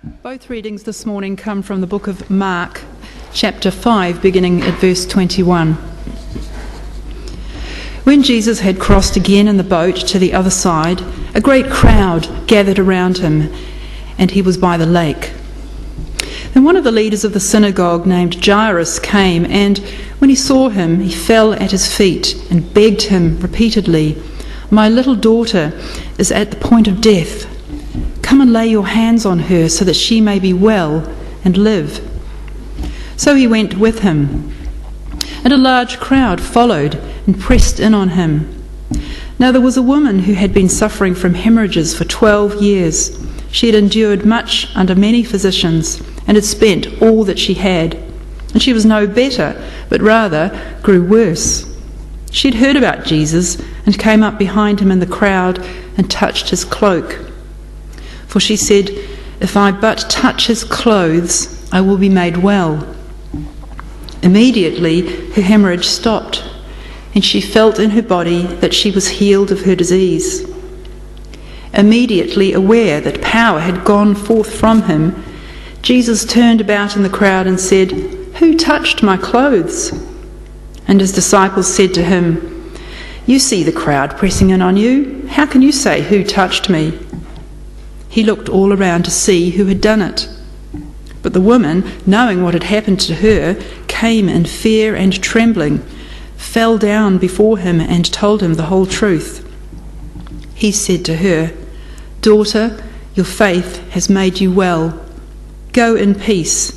Both readings this morning come from the book of Mark, chapter 5, beginning at verse 21. When Jesus had crossed again in the boat to the other side, a great crowd gathered around him, and he was by the lake. Then one of the leaders of the synagogue named Jairus came, and when he saw him, he fell at his feet and begged him repeatedly, "My little daughter is at the point of death. Come and lay your hands on her so that she may be well and live." So he went with him, and a large crowd followed and pressed in on him. Now there was a woman who had been suffering from hemorrhages for 12 years. She had endured much under many physicians and had spent all that she had. And she was no better, but rather grew worse. She had heard about Jesus and came up behind him in the crowd and touched his cloak. For she said, "If I but touch his clothes, I will be made well." Immediately her hemorrhage stopped, and she felt in her body that she was healed of her disease. Immediately aware that power had gone forth from him, Jesus turned about in the crowd and said, "Who touched my clothes?" And his disciples said to him, "You see the crowd pressing in on you. How can you say, 'Who touched me?'" He looked all around to see who had done it. But the woman, knowing what had happened to her, came in fear and trembling, fell down before him and told him the whole truth. He said to her, "Daughter, your faith has made you well. Go in peace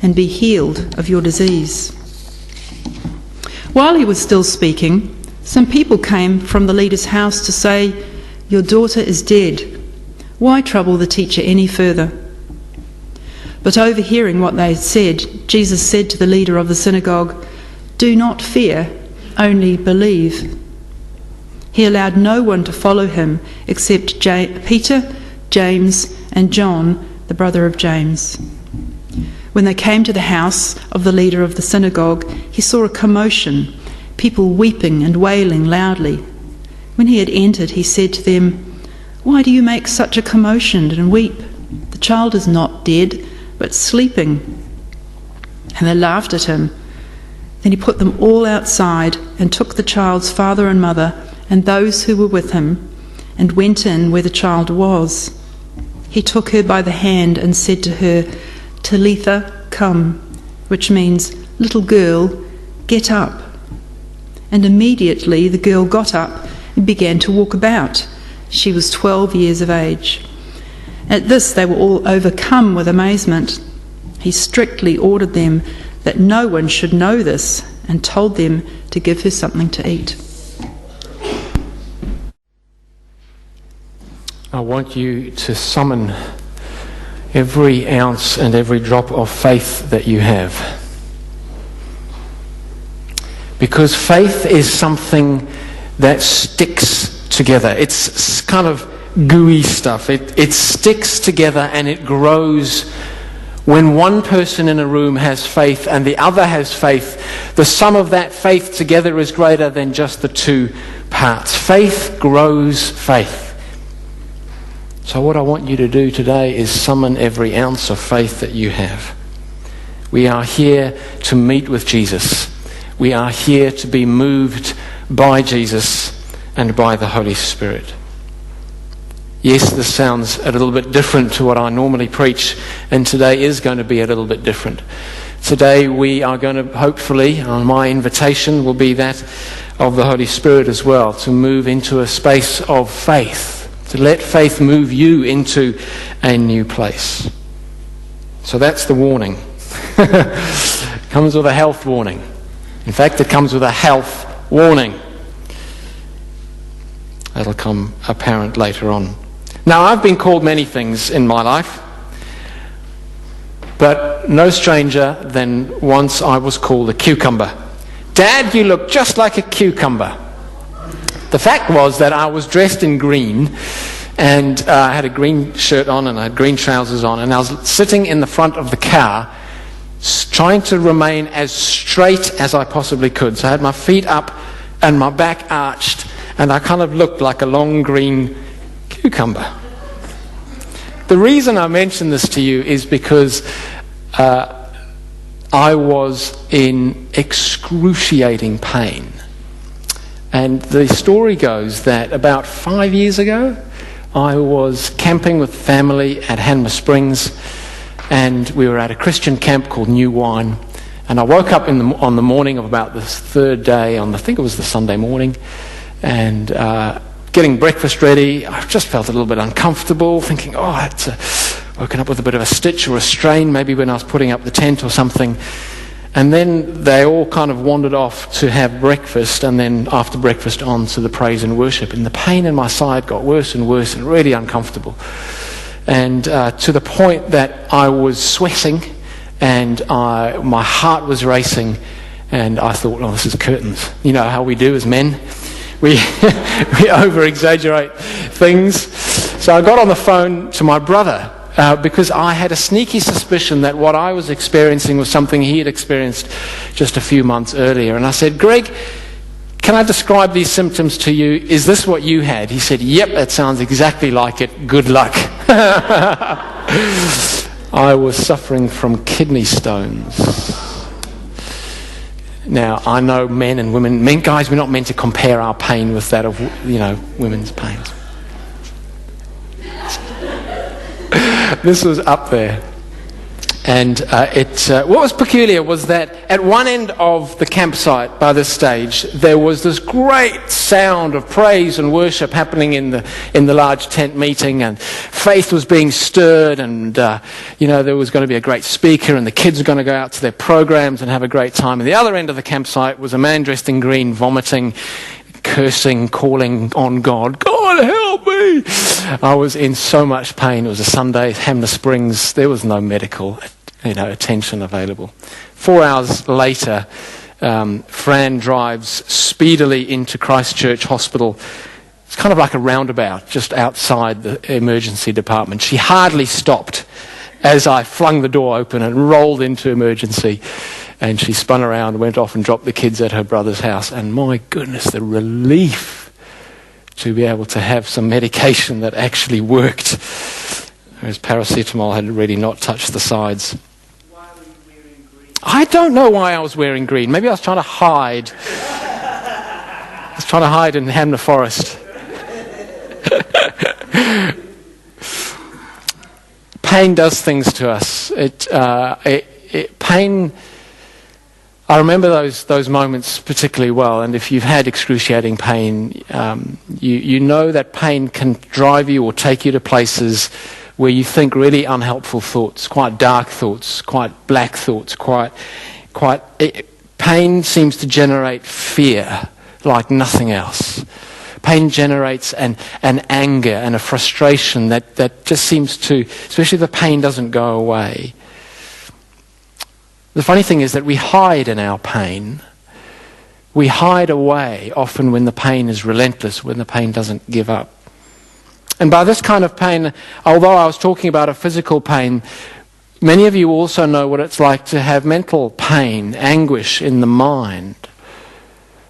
and be healed of your disease." While he was still speaking, some people came from the leader's house to say, "Your daughter is dead. Why trouble the teacher any further?" But overhearing what they said, Jesus said to the leader of the synagogue, "Do not fear, only believe." He allowed no one to follow him except Peter, James, and John, the brother of James. When they came to the house of the leader of the synagogue, he saw a commotion, people weeping and wailing loudly. When he had entered, he said to them, "Why do you make such a commotion and weep? The child is not dead, but sleeping." And they laughed at him. Then he put them all outside and took the child's father and mother and those who were with him and went in where the child was. He took her by the hand and said to her, "Talitha, come," which means, "Little girl, get up." And immediately the girl got up and began to walk about. She was 12 years of age. At this they were all overcome with amazement. He strictly ordered them that no one should know this and told them to give her something to eat. I want you to summon every ounce and every drop of faith that you have. Because faith is something that sticks together. It's kind of gooey stuff. It sticks together and it grows. When one person in a room has faith and the other has faith, the sum of that faith together is greater than just the two parts. Faith grows faith. So what I want you to do today is summon every ounce of faith that you have. We are here to meet with Jesus. We are here to be moved by Jesus and by the Holy Spirit. Yes, this sounds a little bit different to what I normally preach, and today is going to be a little bit different. Today we are going to, hopefully, my invitation will be that of the Holy Spirit as well, to move into a space of faith, to let faith move you into a new place. So that's the warning. It comes with a health warning. In fact, it comes with a health warning. That'll come apparent later on. Now, I've been called many things in my life, but no stranger than once I was called a cucumber. "Dad, you look just like a cucumber." The fact was that I was dressed in green, and I had a green shirt on and I had green trousers on, and I was sitting in the front of the car trying to remain as straight as I possibly could. So I had my feet up and my back arched, and I kind of looked like a long green cucumber. The reason I mention this to you is because I was in excruciating pain. And the story goes that about 5 years ago, I was camping with family at Hanmer Springs, and we were at a Christian camp called New Wine. And I woke up on the morning of about the third day, I think it was the Sunday morning, and getting breakfast ready. I just felt a little bit uncomfortable, thinking, I had woken up with a bit of a stitch or a strain, maybe when I was putting up the tent or something. And then they all kind of wandered off to have breakfast, and then after breakfast on to the praise and worship. And the pain in my side got worse and worse and really uncomfortable. And to the point that I was sweating and my heart was racing, and I thought, this is curtains. You know how we do as men. We over-exaggerate things. So I got on the phone to my brother, because I had a sneaky suspicion that what I was experiencing was something he had experienced just a few months earlier. And I said, Greg, can I describe these symptoms to you? Is this what you had? He said, yep, that sounds exactly like it. Good luck. I was suffering from kidney stones. Now, I know men and women, guys, we're not meant to compare our pain with that of, women's pains. This was up there. And what was peculiar was that at one end of the campsite by this stage, there was this great sound of praise and worship happening in the large tent meeting, and faith was being stirred, and there was going to be a great speaker, and the kids were going to go out to their programs and have a great time. And the other end of the campsite was a man dressed in green, vomiting, cursing, calling on God. God, help me! I was in so much pain. It was a Sunday, Hanmer Springs. There was no medical, attention available. 4 hours later, Fran drives speedily into Christchurch Hospital. It's kind of like a roundabout just outside the emergency department. She hardly stopped as I flung the door open and rolled into emergency. And she spun around, went off and dropped the kids at her brother's house. And my goodness, the relief to be able to have some medication that actually worked. Whereas paracetamol had really not touched the sides. Why were you wearing green? I don't know why I was wearing green. Maybe I was trying to hide. I was trying to hide in Hanmer Forest. Pain does things to us. Pain... I remember those moments particularly well, and if you've had excruciating pain, you know that pain can drive you or take you to places where you think really unhelpful thoughts, quite dark thoughts, quite black thoughts, pain seems to generate fear like nothing else. Pain generates an anger and a frustration that just seems to, especially if the pain doesn't go away. The funny thing is that we hide in our pain. We hide away often when the pain is relentless, when the pain doesn't give up. And by this kind of pain, although I was talking about a physical pain, many of you also know what it's like to have mental pain, anguish in the mind.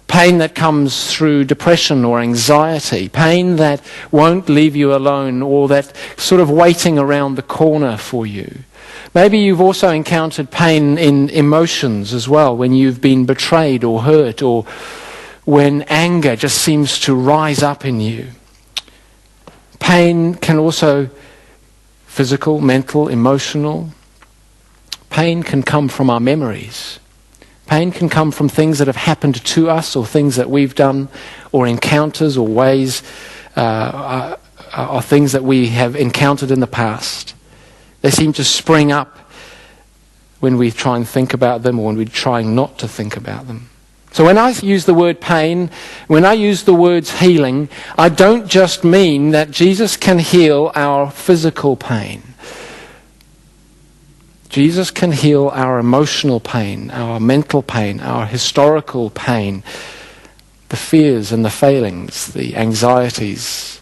Pain that comes through depression or anxiety. Pain that won't leave you alone, or that sort of waiting around the corner for you. Maybe you've also encountered pain in emotions as well, when you've been betrayed or hurt, or when anger just seems to rise up in you. Pain can also, physical, mental, emotional. Pain can come from our memories. Pain can come from things that have happened to us, or things that we've done, or encounters or ways, or things that we have encountered in the past. They seem to spring up when we try and think about them, or when we're trying not to think about them. So when I use the word pain, when I use the words healing, I don't just mean that Jesus can heal our physical pain. Jesus can heal our emotional pain, our mental pain, our historical pain, the fears and the failings, the anxieties.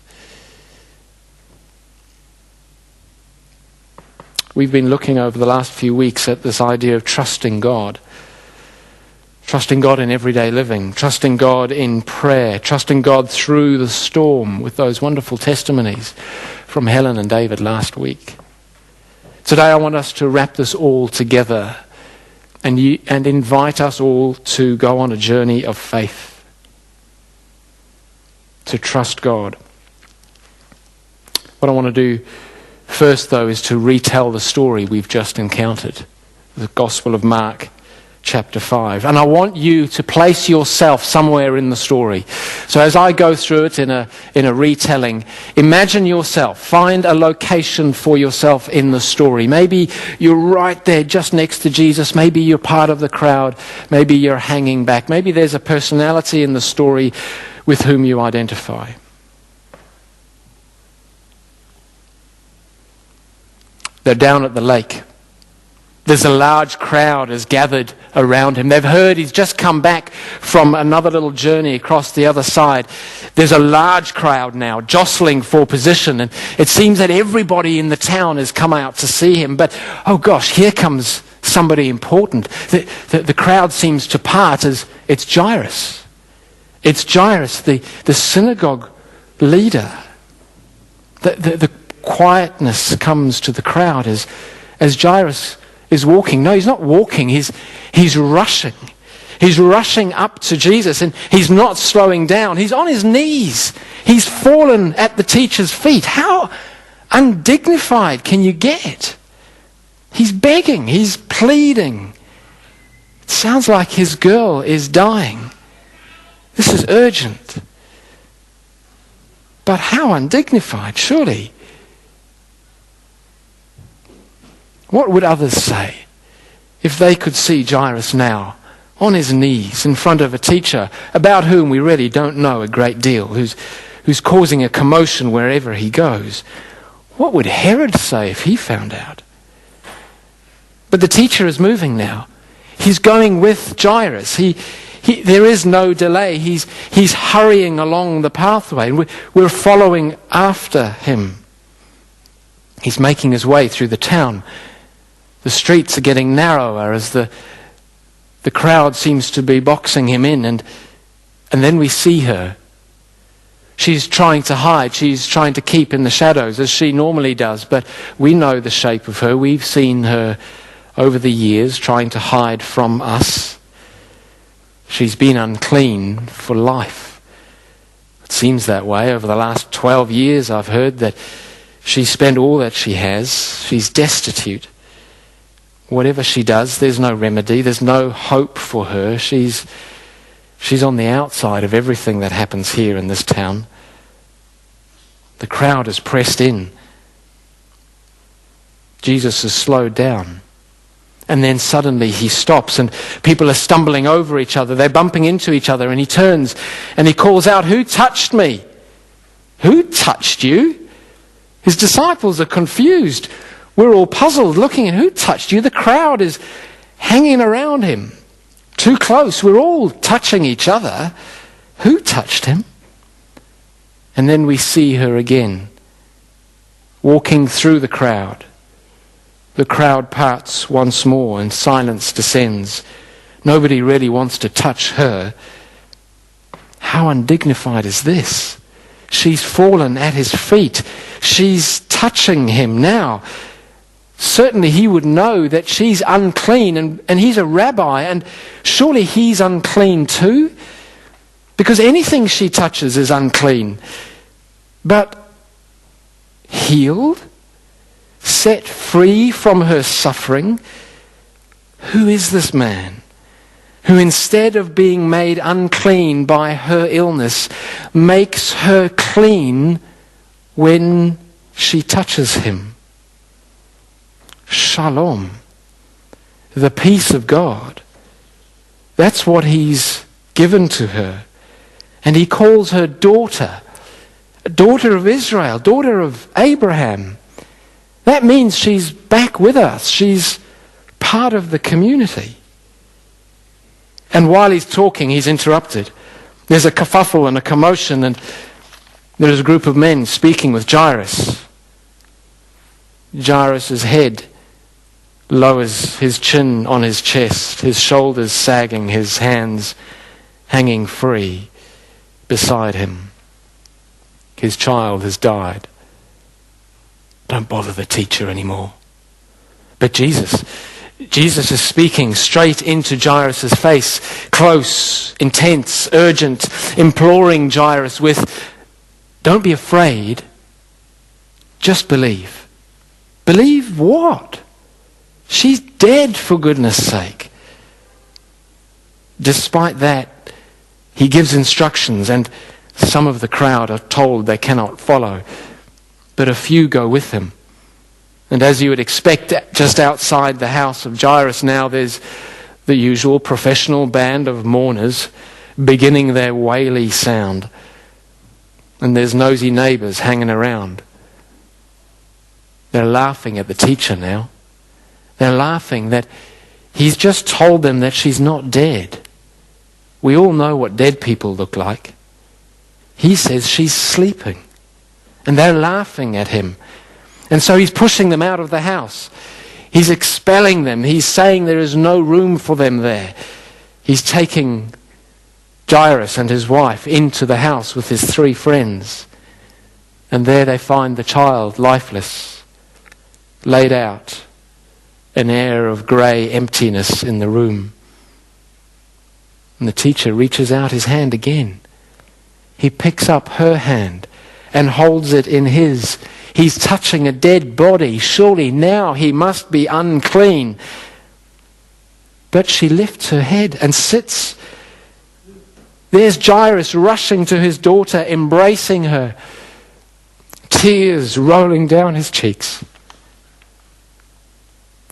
We've been looking over the last few weeks at this idea of trusting God. Trusting God in everyday living, trusting God in prayer, trusting God through the storm with those wonderful testimonies from Helen and David last week. Today I want us to wrap this all together and invite us all to go on a journey of faith, to trust God. What I want to do first, though, is to retell the story we've just encountered, the Gospel of Mark, chapter 5. And I want you to place yourself somewhere in the story. So as I go through it in a retelling, imagine yourself, find a location for yourself in the story. Maybe you're right there just next to Jesus. Maybe you're part of the crowd. Maybe you're hanging back. Maybe there's a personality in the story with whom you identify. They're down at the lake. There's a large crowd has gathered around him. They've heard he's just come back from another little journey across the other side. There's a large crowd now jostling for position, and it seems that everybody in the town has come out to see him. But, oh gosh, here comes somebody important. The crowd seems to part as it's Jairus. It's Jairus, the synagogue leader. The quietness comes to the crowd as Jairus is walking. No, he's not walking. He's rushing. He's rushing up to Jesus, and he's not slowing down. He's on his knees. He's fallen at the teacher's feet. How undignified can you get? He's begging. He's pleading. It sounds like his girl is dying. This is urgent. But how undignified, surely. What would others say if they could see Jairus now on his knees in front of a teacher about whom we really don't know a great deal, who's causing a commotion wherever he goes? What would Herod say if he found out? But the teacher is moving now. He's going with Jairus. There is no delay. He's hurrying along the pathway, and we're following after him. He's making his way through the town. The streets are getting narrower as the crowd seems to be boxing him in, and then we see her. She's trying to hide. She's trying to keep in the shadows as she normally does, but we know the shape of her. We've seen her over the years trying to hide from us. She's been unclean for life. It seems that way. Over the last 12 years I've heard that she spent all that she has. She's destitute. Whatever she does, there's no remedy. There's no hope for her. She's on the outside of everything that happens here in this town. The crowd is pressed in. Jesus has slowed down. And then suddenly he stops, and people are stumbling over each other. They're bumping into each other, and he turns and he calls out, "Who touched me? Who touched you?" His disciples are confused. We're all puzzled, looking at who touched you. The crowd is hanging around him. Too close. We're all touching each other. Who touched him? And then we see her again, walking through the crowd. The crowd parts once more and silence descends. Nobody really wants to touch her. How undignified is this? She's fallen at his feet. She's touching him now. Certainly he would know that she's unclean, and he's a rabbi, and surely he's unclean too, because anything she touches is unclean. But healed, set free from her suffering, who is this man who, instead of being made unclean by her illness, makes her clean when she touches him? Shalom, the peace of God. That's what he's given to her. And he calls her daughter, daughter of Israel, daughter of Abraham. That means she's back with us. She's part of the community. And while he's talking, he's interrupted. There's a kerfuffle and a commotion, and there's a group of men speaking with Jairus. Jairus' head lowers his chin on his chest, his shoulders sagging, his hands hanging free beside him. His child has died. Don't bother the teacher anymore. But Jesus is speaking straight into Jairus' face, close, intense, urgent, imploring Jairus with, don't be afraid, just believe. Believe what? She's dead, for goodness sake. Despite that, he gives instructions, and some of the crowd are told they cannot follow, but a few go with him. And as you would expect, just outside the house of Jairus now, there's the usual professional band of mourners beginning their waily sound. And there's nosy neighbours hanging around. They're laughing at the teacher now. They're laughing that he's just told them that she's not dead. We all know what dead people look like. He says she's sleeping. And they're laughing at him. And so he's pushing them out of the house. He's expelling them. He's saying there is no room for them there. He's taking Jairus and his wife into the house with his 3 friends. And there they find the child lifeless, laid out, an air of grey emptiness in the room. And the teacher reaches out his hand again. He picks up her hand and holds it in his. He's touching a dead body. Surely now he must be unclean. But she lifts her head and sits. There's Jairus rushing to his daughter, embracing her. Tears rolling down his cheeks.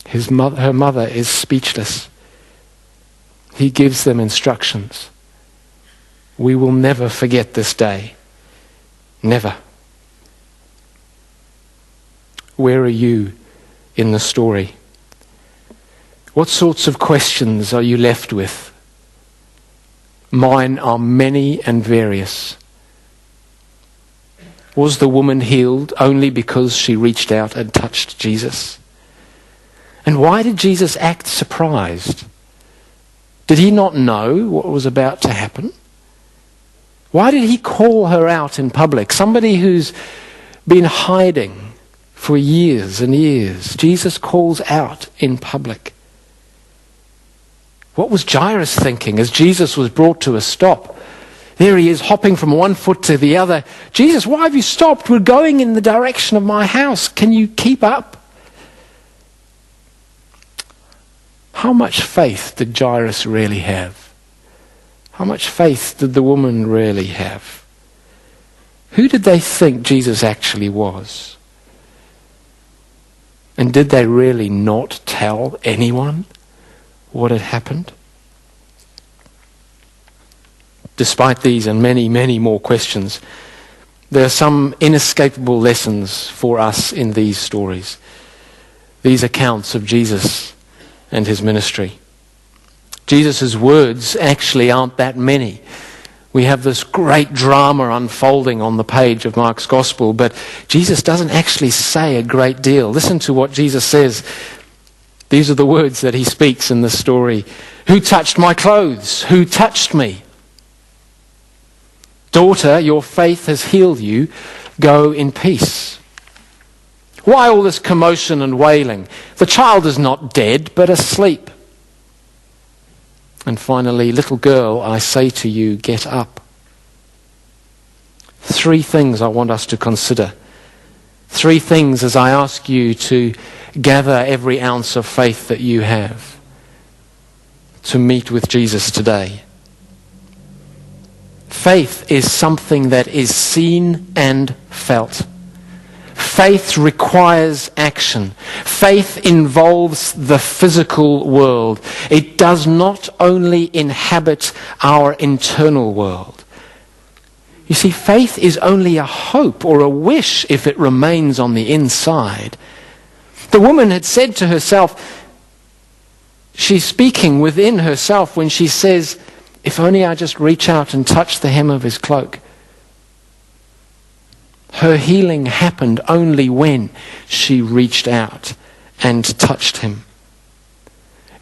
Her mother is speechless. He gives them instructions. We will never forget this day. Never. Where are you in the story? What sorts of questions are you left with? Mine are many and various. Was the woman healed only because she reached out and touched Jesus? And why did Jesus act surprised? Did he not know what was about to happen? Why did he call her out in public? Somebody who's been hiding for years and years. Jesus calls out in public. What was Jairus thinking as Jesus was brought to a stop? There he is, hopping from one foot to the other. Jesus, why have you stopped? We're going in the direction of my house. Can you keep up? How much faith did Jairus really have? How much faith did the woman really have? Who did they think Jesus actually was? And did they really not tell anyone what had happened? Despite these and many, many more questions, there are some inescapable lessons for us in these stories. These accounts of Jesus and his ministry. Jesus' words actually aren't that many. We have this great drama unfolding on the page of Mark's Gospel, but Jesus doesn't actually say a great deal. Listen to what Jesus says. These are the words that he speaks in this story. Who touched my clothes? Who touched me? Daughter, your faith has healed you. Go in peace. Why all this commotion and wailing? The child is not dead, but asleep. And finally, little girl, I say to you, get up. 3 things I want us to consider. 3 things as I ask you to gather every ounce of faith that you have to meet with Jesus today. Faith is something that is seen and felt. Faith requires action. Faith involves the physical world. It does not only inhabit our internal world. You see, faith is only a hope or a wish if it remains on the inside. The woman had said to herself, she's speaking within herself when she says, if only I just reach out and touch the hem of his cloak. Her healing happened only when she reached out and touched him.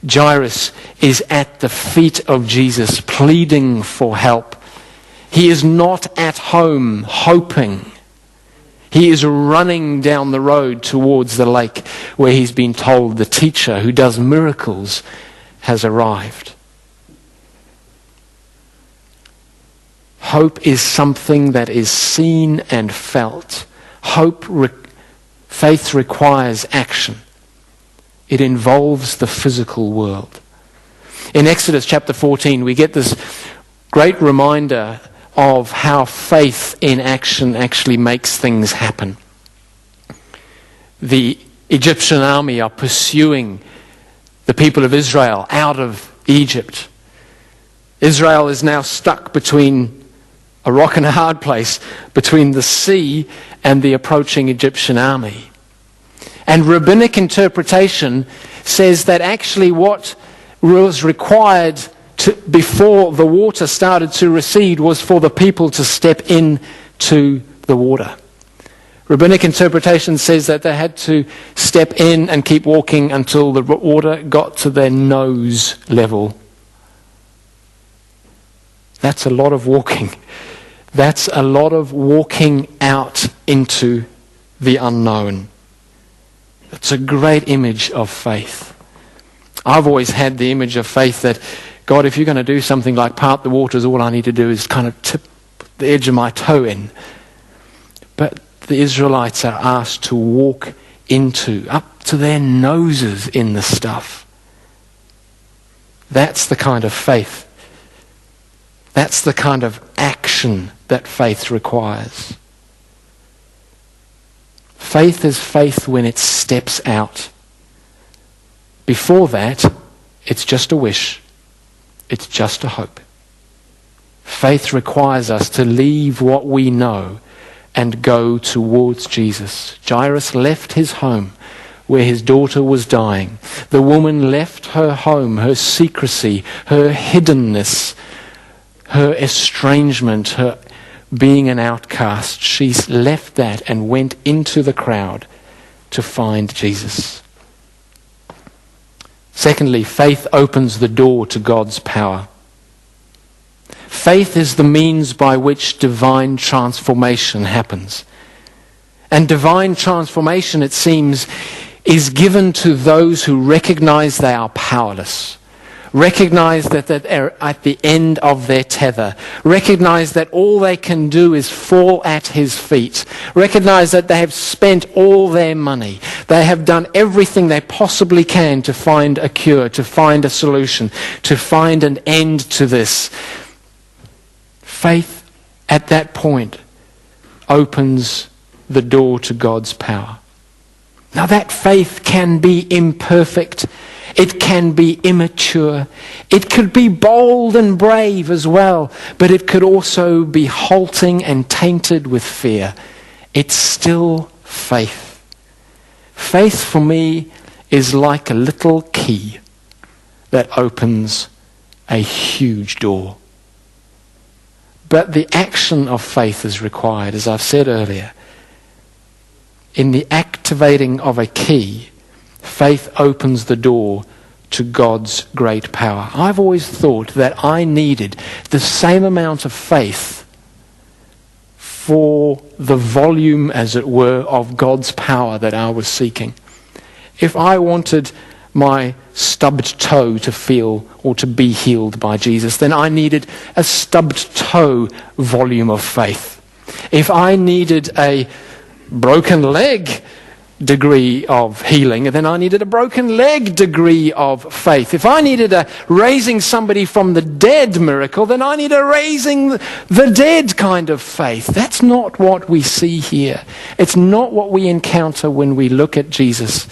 Jairus is at the feet of Jesus, pleading for help. He is not at home hoping. He is running down the road towards the lake where he's been told the teacher who does miracles has arrived. Hope is something that is seen and felt. Faith requires action. It involves the physical world. In Exodus chapter 14, we get this great reminder of how faith in action actually makes things happen. The Egyptian army are pursuing the people of Israel out of Egypt. Israel is now stuck between a rock and a hard place, between the sea and the approaching Egyptian army. And rabbinic interpretation says that actually what was required before the water started to recede was for the people to step into the water. Rabbinic interpretation says that they had to step in and keep walking until the water got to their nose level. That's a lot of walking. That's a lot of walking out into the unknown. It's a great image of faith. I've always had the image of faith that, God, if you're going to do something like part the waters, all I need to do is kind of tip the edge of my toe in. But the Israelites are asked to walk up to their noses in the stuff. That's the kind of faith. That's the kind of action that faith requires. Faith is faith when it steps out. Before that, it's just a wish. It's just a hope. Faith requires us to leave what we know and go towards Jesus. Jairus left his home where his daughter was dying. The woman left her home, her secrecy, her hiddenness, her estrangement, her being an outcast. She left that and went into the crowd to find Jesus. Secondly, faith opens the door to God's power. Faith is the means by which divine transformation happens. And divine transformation, it seems, is given to those who recognize they are powerless. Recognize that they're at the end of their tether. Recognize that all they can do is fall at his feet. Recognize that they have spent all their money. They have done everything they possibly can to find a cure, to find a solution, to find an end to this. Faith at that point opens the door to God's power. Now that faith can be imperfect. It can be immature. It could be bold and brave as well, but it could also be halting and tainted with fear. It's still faith. Faith for me is like a little key that opens a huge door. But the action of faith is required, as I've said earlier. In the activating of a key, faith opens the door to God's great power. I've always thought that I needed the same amount of faith for the volume, as it were, of God's power that I was seeking. If I wanted my stubbed toe to feel or to be healed by Jesus, then I needed a stubbed toe volume of faith. If I needed a broken leg degree of healing, then I needed a broken leg degree of faith. If I needed a raising somebody from the dead miracle, then I need a raising the dead kind of faith. That's not what we see here. It's not what we encounter when we look at Jesus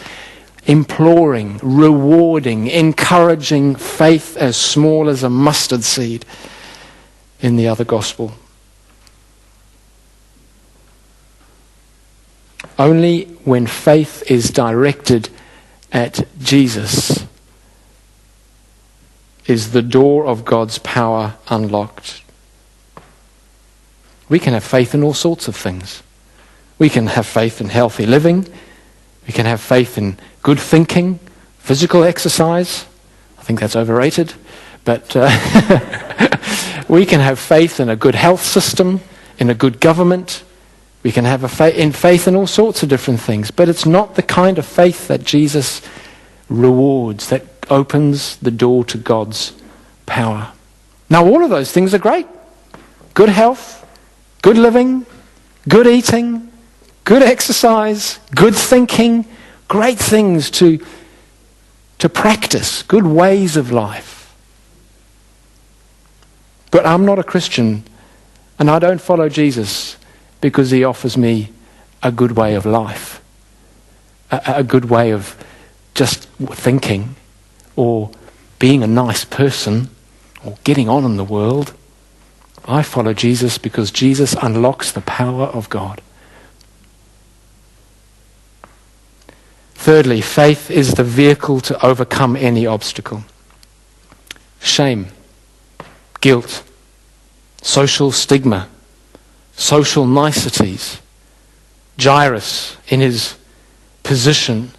imploring, rewarding, encouraging faith as small as a mustard seed in the other gospel. Only when faith is directed at Jesus is the door of God's power unlocked. We can have faith in all sorts of things. We can have faith in healthy living. We can have faith in good thinking, physical exercise. I think that's overrated. But we can have faith in a good health system, in a good government. We can have faith in all sorts of different things. But it's not the kind of faith that Jesus rewards, that opens the door to God's power. Now, all of those things are great. Good health, good living, good eating, good exercise, good thinking, great things to practice, good ways of life. But I'm not a Christian, and I don't follow Jesus because he offers me a good way of life, a good way of just thinking, or being a nice person, or getting on in the world. I follow Jesus because Jesus unlocks the power of God. Thirdly, faith is the vehicle to overcome any obstacle. Shame, guilt, social stigma, social niceties. Jairus, in his position,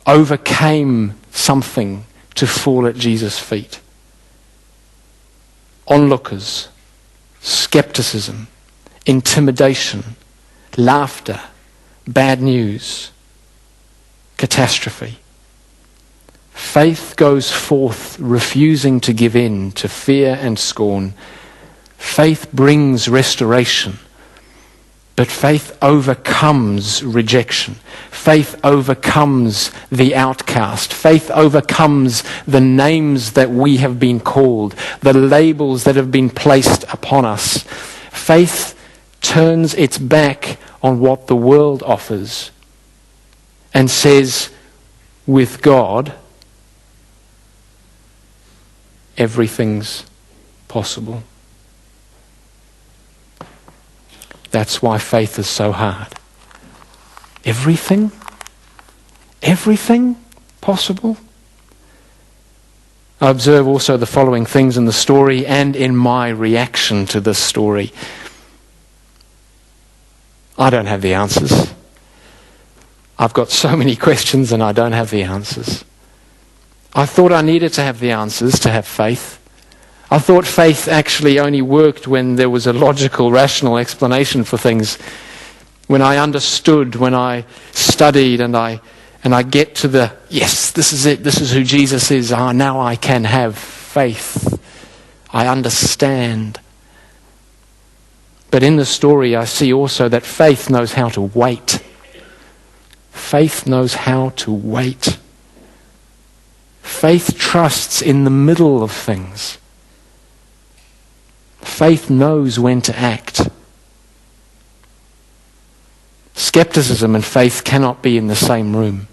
overcame something to fall at Jesus' feet. Onlookers, skepticism, intimidation, laughter, bad news, catastrophe. Faith goes forth refusing to give in to fear and scorn. Faith brings restoration, but faith overcomes rejection. Faith overcomes the outcast. Faith overcomes the names that we have been called, the labels that have been placed upon us. Faith turns its back on what the world offers and says, with God, everything's possible. That's why faith is so hard. Everything? Everything possible? I observe also the following things in the story and in my reaction to this story. I don't have the answers. I've got so many questions and I don't have the answers. I thought I needed to have the answers to have faith. I thought faith actually only worked when there was a logical, rational explanation for things. When I understood, when I studied and I get to the, yes, this is it, this is who Jesus is, now I can have faith. I understand. But in the story I see also that faith knows how to wait. Faith knows how to wait. Faith trusts in the middle of things. Faith knows when to act. Skepticism and faith cannot be in the same room.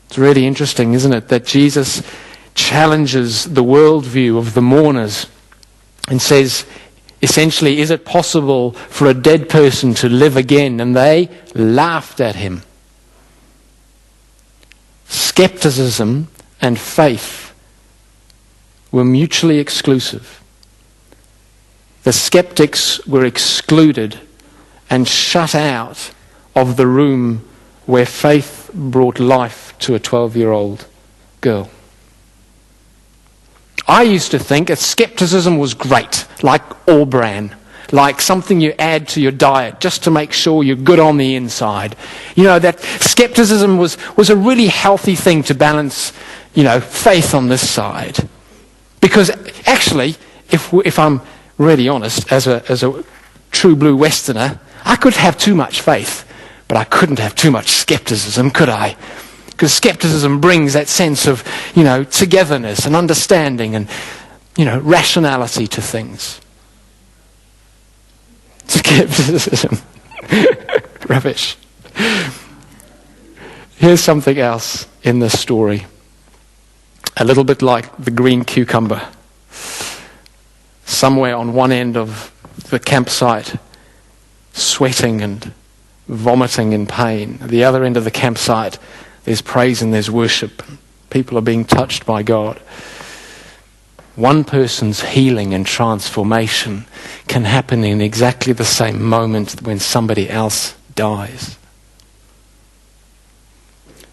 It's really interesting, isn't it, that Jesus challenges the worldview of the mourners and says, essentially, is it possible for a dead person to live again? And they laughed at him. Skepticism and faith were mutually exclusive. The skeptics were excluded and shut out of the room where faith brought life to a 12-year-old girl. I used to think that skepticism was great, like all bran, like something you add to your diet just to make sure you're good on the inside. You know, that skepticism was a really healthy thing to balance, faith on this side. Because actually, if I'm really honest, as a true blue Westerner, I could have too much faith, but I couldn't have too much skepticism, could I? Because skepticism brings that sense of, togetherness and understanding and, rationality to things. Skepticism. Rubbish. Here's something else in this story. A little bit like the green cucumber. Somewhere on one end of the campsite, sweating and vomiting in pain. At the other end of the campsite, there's praise and there's worship. People are being touched by God. One person's healing and transformation can happen in exactly the same moment when somebody else dies.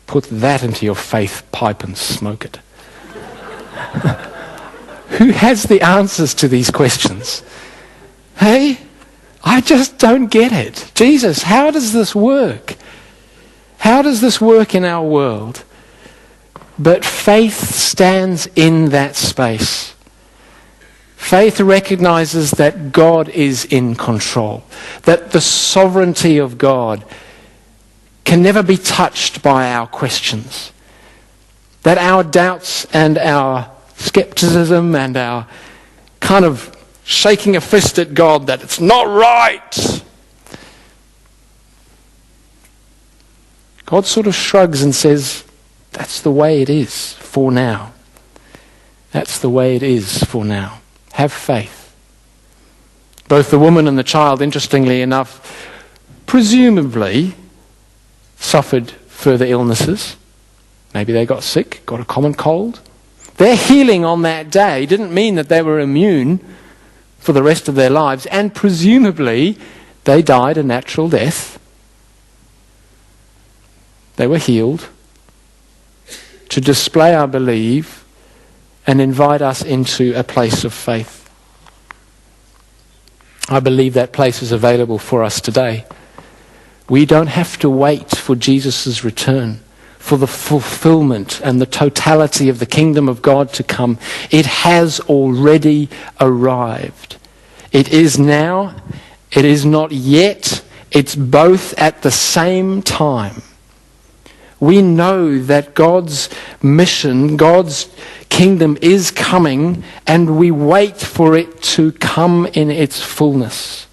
Put that into your faith pipe and smoke it. Who has the answers to these questions? Hey, I just don't get it. Jesus, how does this work? How does this work in our world? But faith stands in that space. Faith recognizes that God is in control, that the sovereignty of God can never be touched by our questions, that our doubts and our skepticism and our kind of shaking a fist at God that it's not right, God sort of shrugs and says, that's the way it is for now. That's the way it is for now. Have faith. Both the woman and the child, interestingly enough, presumably suffered further illnesses. Maybe they got sick, got a common cold. Their healing on that day didn't mean that they were immune for the rest of their lives, and presumably they died a natural death. They were healed to display our belief and invite us into a place of faith. I believe that place is available for us today. We don't have to wait for Jesus' return, for the fulfillment and the totality of the kingdom of God to come. It has already arrived. It is now, it is not yet, it's both at the same time. We know that God's mission, God's kingdom is coming, and we wait for it to come in its fullness.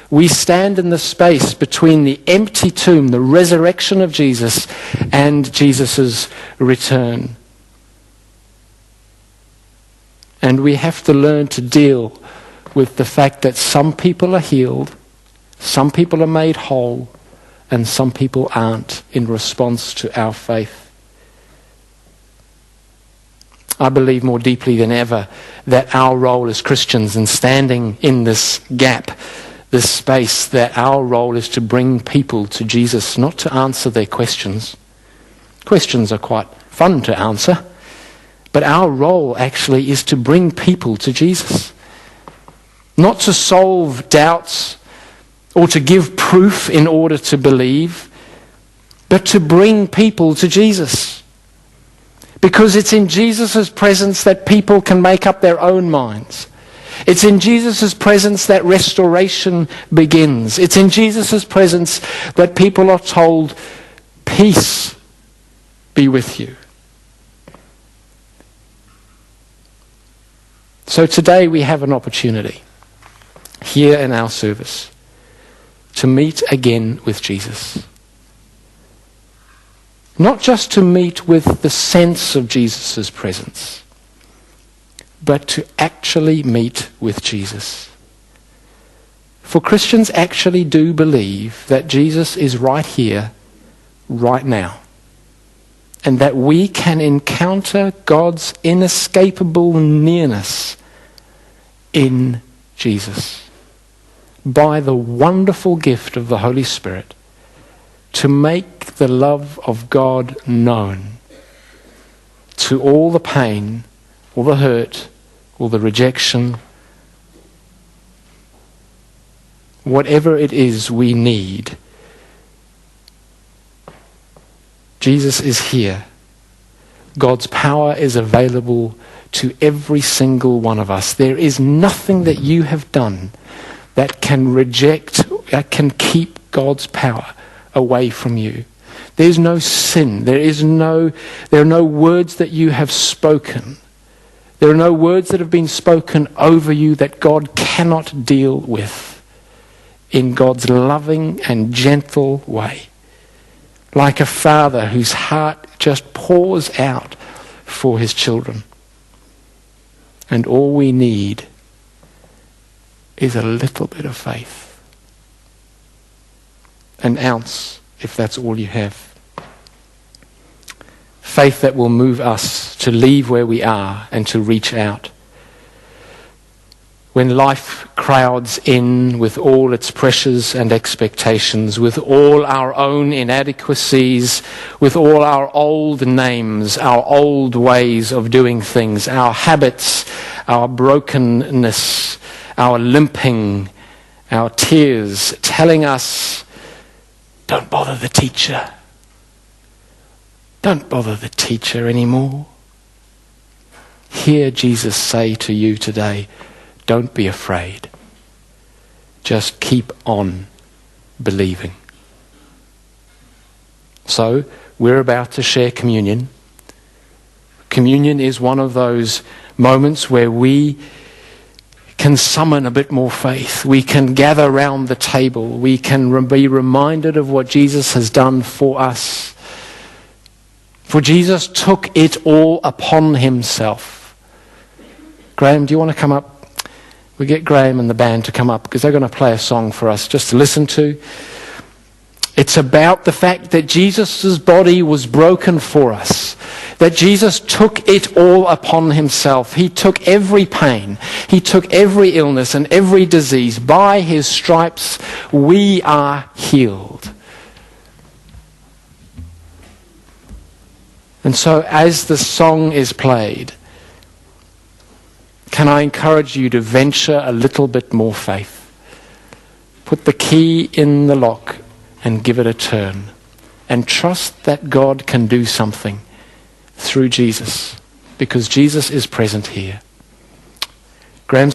We stand in the space between the empty tomb, the resurrection of Jesus, and Jesus' return. And we have to learn to deal with the fact that some people are healed, some people are made whole, and some people aren't in response to our faith. I believe more deeply than ever that our role as Christians in standing in this gap, this space, that our role is to bring people to Jesus, not to answer their questions. Questions are quite fun to answer, but our role actually is to bring people to Jesus. Not to solve doubts or to give proof in order to believe, but to bring people to Jesus. Because it's in Jesus' presence that people can make up their own minds. It's in Jesus' presence that restoration begins. It's in Jesus' presence that people are told, peace be with you. So today we have an opportunity here in our service to meet again with Jesus. Not just to meet with the sense of Jesus' presence, but to actually meet with Jesus. For Christians actually do believe that Jesus is right here, right now, and that we can encounter God's inescapable nearness in Jesus by the wonderful gift of the Holy Spirit to make the love of God known to all the pain, all the hurt, all the rejection, whatever it is we need. Jesus is here. God's power is available to every single one of us. There is nothing that you have done that can that can keep God's power away from you. There's no sin. There are no words that you have spoken. There are no words that have been spoken over you that God cannot deal with in God's loving and gentle way. Like a father whose heart just pours out for his children. And all we need is a little bit of faith. An ounce, if that's all you have. Faith that will move us to leave where we are and to reach out. When life crowds in with all its pressures and expectations, with all our own inadequacies, with all our old names, our old ways of doing things, our habits, our brokenness, our limping, our tears, telling us, don't bother the teacher. Don't bother the teacher anymore. Hear Jesus say to you today, don't be afraid. Just keep on believing. So, we're about to share communion. Communion is one of those moments where we can summon a bit more faith. We can gather round the table. We can be reminded of what Jesus has done for us. For Jesus took it all upon himself. Graham, do you want to come up? We get Graham and the band to come up because they're going to play a song for us just to listen to. It's about the fact that Jesus' body was broken for us. That Jesus took it all upon himself. He took every pain. He took every illness and every disease. By his stripes, we are healed. And so as the song is played, can I encourage you to venture a little bit more faith? Put the key in the lock and give it a turn. And trust that God can do something through Jesus, because Jesus is present here. Graham's